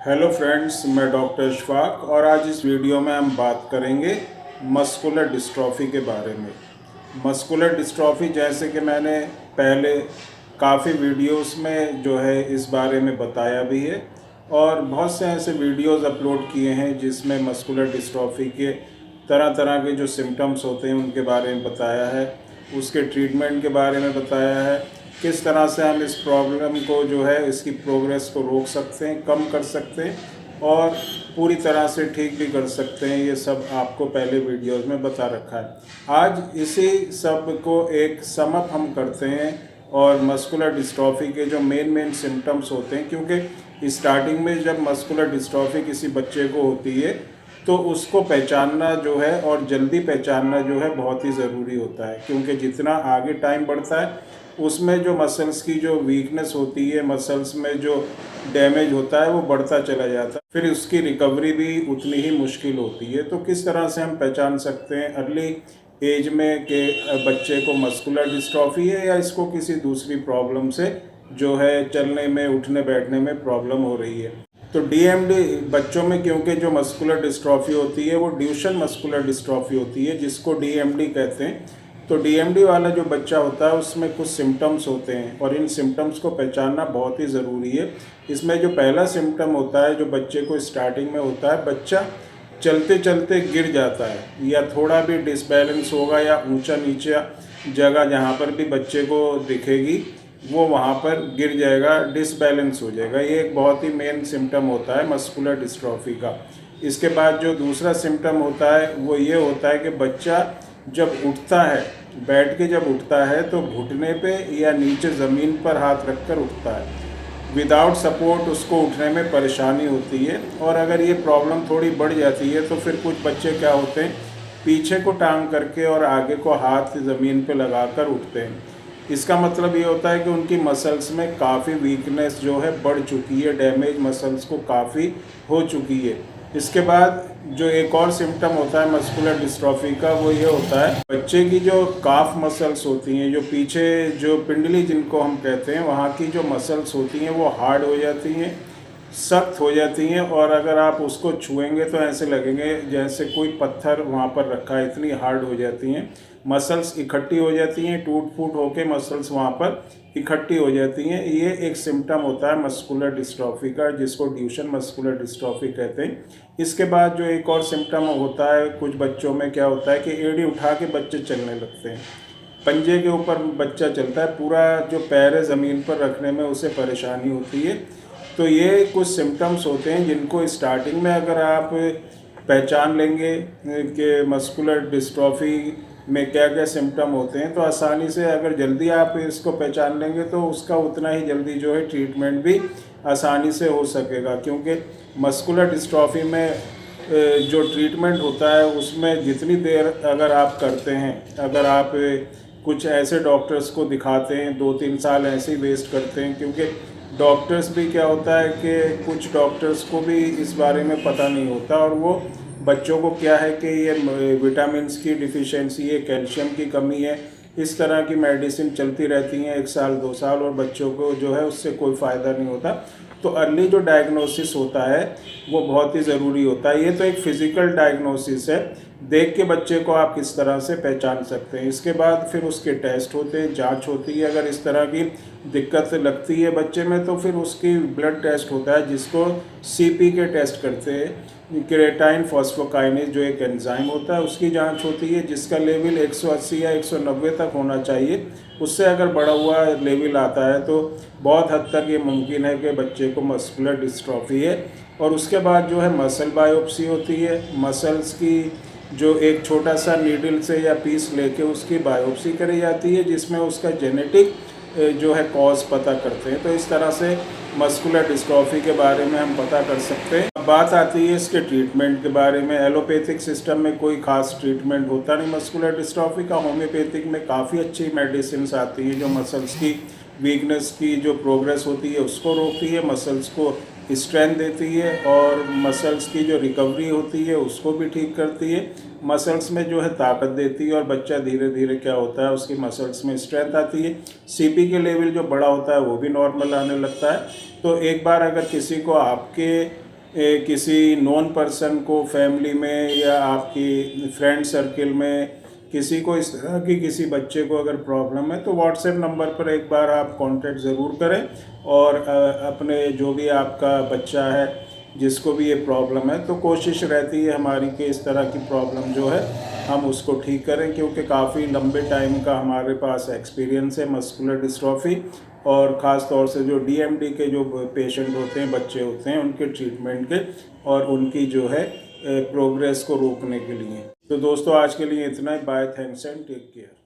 Hello friends, मैं doctor Ishfaq और आज इस वीडियो में हम बात करेंगे मस्कुलर डिस्ट्रॉफी के बारे में। मस्कुलर डिस्ट्रॉफी जैसे कि मैंने पहले काफ़ी वीडियोस में जो है इस बारे में बताया भी है और बहुत से ऐसे वीडियोस अपलोड किए हैं जिसमें मस्कुलर डिस्ट्रॉफी के तरह तरह के जो सिम्टम्स होते हैं उनके बारे में बताया है, उसके ट्रीटमेंट के बारे में बताया है, किस तरह से हम इस प्रॉब्लम को जो है इसकी प्रोग्रेस को रोक सकते हैं, कम कर सकते हैं और पूरी तरह से ठीक भी कर सकते हैं। ये सब आपको पहले वीडियोस में बता रखा है। आज इसी सब को एक सम अप हम करते हैं और मस्कुलर डिस्ट्रॉफी के जो मेन सिम्टम्स होते हैं, क्योंकि स्टार्टिंग में जब मस्कुलर डिस्ट्रॉफी किसी बच्चे को होती है तो उसको पहचानना जो है और जल्दी पहचानना जो है बहुत ही ज़रूरी होता है, क्योंकि जितना आगे टाइम बढ़ता है उसमें जो मसल्स की जो वीकनेस होती है, मसल्स में जो डैमेज होता है वो बढ़ता चला जाता है, फिर उसकी रिकवरी भी उतनी ही मुश्किल होती है। तो किस तरह से हम पहचान सकते हैं अर्ली एज में कि बच्चे को मस्कुलर डिस्ट्रॉफी है या इसको किसी दूसरी प्रॉब्लम से जो है चलने में, उठने बैठने में प्रॉब्लम हो रही है। तो डीएमडी बच्चों में, क्योंकि जो मस्कुलर डिस्ट्रॉफी होती है वो ड्यूशन मस्कुलर डिस्ट्रॉफी होती है जिसको डीएमडी कहते हैं। तो डीएमडी वाला जो बच्चा होता है उसमें कुछ सिम्टम्स होते हैं और इन सिम्टम्स को पहचानना बहुत ही ज़रूरी है। इसमें जो पहला सिम्टम होता है जो बच्चे को स्टार्टिंग में होता है, बच्चा चलते चलते गिर जाता है या थोड़ा भी डिसबैलेंस होगा या ऊंचा नीचा जगह जहाँ पर भी बच्चे को दिखेगी वो वहाँ पर गिर जाएगा, डिसबैलेंस हो जाएगा। ये एक बहुत ही मेन सिम्टम होता है मस्कुलर डिस्ट्रॉफी का। इसके बाद जो दूसरा सिम्टम होता है वो ये होता है कि बच्चा जब उठता है, बैठ के जब उठता है तो घुटने पे या नीचे ज़मीन पर हाथ रखकर उठता है। विदाउट सपोर्ट उसको उठने में परेशानी होती है और अगर ये प्रॉब्लम थोड़ी बढ़ जाती है तो फिर कुछ बच्चे क्या होते हैं, पीछे को टांग करके और आगे को हाथ ज़मीन पे लगाकर उठते हैं। इसका मतलब ये होता है कि उनकी मसल्स में काफ़ी वीकनेस जो है बढ़ चुकी है, डैमेज मसल्स को काफ़ी हो चुकी है। इसके बाद जो एक और सिम्टम होता है मस्कुलर डिस्ट्रॉफी का वो ये होता है, बच्चे की जो काफ मसल्स होती हैं, जो पीछे जो पिंडली जिनको हम कहते हैं, वहाँ की जो मसल्स होती हैं वो हार्ड हो जाती हैं, सख्त हो जाती हैं और अगर आप उसको छुएंगे तो ऐसे लगेंगे जैसे कोई पत्थर वहाँ पर रखा है, इतनी हार्ड हो जाती हैं। मसल्स इकट्ठी हो जाती हैं, टूट फूट होके मसल्स वहाँ पर इकट्ठी हो जाती हैं। ये एक सिम्टम होता है मस्कुलर डिस्ट्रॉफी का जिसको ड्यूशन मस्कुलर डिस्ट्रॉफी कहते हैं। इसके बाद जो एक और सिम्टम होता है कुछ बच्चों में, क्या होता है कि एड़ी उठा के बच्चे चलने लगते हैं, पंजे के ऊपर बच्चा चलता है, पूरा जो पैर है ज़मीन पर रखने में उसे परेशानी होती है। तो ये कुछ सिम्टम्स होते हैं जिनको स्टार्टिंग में अगर आप पहचान लेंगे कि मस्कुलर डिस्ट्रॉफी में क्या क्या सिम्टम होते हैं तो आसानी से, अगर जल्दी आप इसको पहचान लेंगे तो उसका उतना ही जल्दी जो है ट्रीटमेंट भी आसानी से हो सकेगा। क्योंकि मस्कुलर डिस्ट्रॉफी में जो ट्रीटमेंट होता है उसमें जितनी देर अगर आप करते हैं, अगर आप कुछ ऐसे डॉक्टर्स को दिखाते हैं, 2-3 साल ऐसे ही वेस्ट करते हैं, क्योंकि डॉक्टर्स भी क्या होता है कि कुछ डॉक्टर्स को भी इस बारे में पता नहीं होता और वो बच्चों को क्या है कि ये विटामिन्स की डिफिशिएंसी है, कैल्शियम की कमी है, इस तरह की मेडिसिन चलती रहती हैं 1 साल 2 साल और बच्चों को जो है उससे कोई फ़ायदा नहीं होता। तो अर्ली जो डायग्नोसिस होता है वो बहुत ही ज़रूरी होता है। ये तो एक फ़िज़िकल डायग्नोसिस है, देख के बच्चे को आप किस तरह से पहचान सकते हैं। इसके बाद फिर उसके टेस्ट होते हैं, जांच होती है। अगर इस तरह की दिक्कत लगती है बच्चे में तो फिर उसकी ब्लड टेस्ट होता है जिसको सीपी के टेस्ट करते हैं, क्रेटाइन फॉस्फोकाइनेज जो एक एंजाइम होता है उसकी जांच होती है जिसका लेवल 180 या 190 तक होना चाहिए। उससे अगर बढ़ा हुआ लेवल आता है तो बहुत हद तक ये मुमकिन है कि बच्चे को मस्कुलर डिस्ट्रॉफी है। और उसके बाद जो है मसल बायोप्सी होती है, मसल्स की जो एक छोटा सा नीडल से या पीस लेके उसकी बायोप्सी करी जाती है जिसमें उसका जेनेटिक जो है कॉज पता करते हैं। तो इस तरह से मस्कुलर डिस्ट्रॉफी के बारे में हम पता कर सकते हैं। अब बात आती है इसके ट्रीटमेंट के बारे में। एलोपैथिक सिस्टम में कोई खास ट्रीटमेंट होता नहीं मस्कुलर डिस्ट्रॉफी का। होम्योपैथिक में काफ़ी अच्छी मेडिसिन आती हैं जो मसल्स की वीकनेस की जो प्रोग्रेस होती है उसको रोकती है, मसल्स को स्ट्रेंथ देती है और मसल्स की जो रिकवरी होती है उसको भी ठीक करती है, मसल्स में जो है ताकत देती है और बच्चा धीरे धीरे क्या होता है उसकी मसल्स में स्ट्रेंथ आती है। सीपी के लेवल जो बड़ा होता है वो भी नॉर्मल आने लगता है। तो एक बार अगर किसी को आपके किसी नॉन पर्सन को फैमिली में या आपकी फ्रेंड सर्किल में किसी को इस तरह की किसी बच्चे को अगर प्रॉब्लम है तो व्हाट्सएप नंबर पर एक बार आप कांटेक्ट ज़रूर करें और अपने जो भी आपका बच्चा है जिसको भी ये प्रॉब्लम है तो कोशिश रहती है हमारी कि इस तरह की प्रॉब्लम जो है हम उसको ठीक करें, क्योंकि काफ़ी लंबे टाइम का हमारे पास एक्सपीरियंस है मस्कुलर डिस्ट्रॉफी और ख़ास तौर से जो डीएमडी के जो पेशेंट होते हैं, बच्चे होते हैं, उनके ट्रीटमेंट के और उनकी जो है प्रोग्रेस को रोकने के लिए। तो दोस्तों आज के लिए इतना ही। Bye, thanks and take care.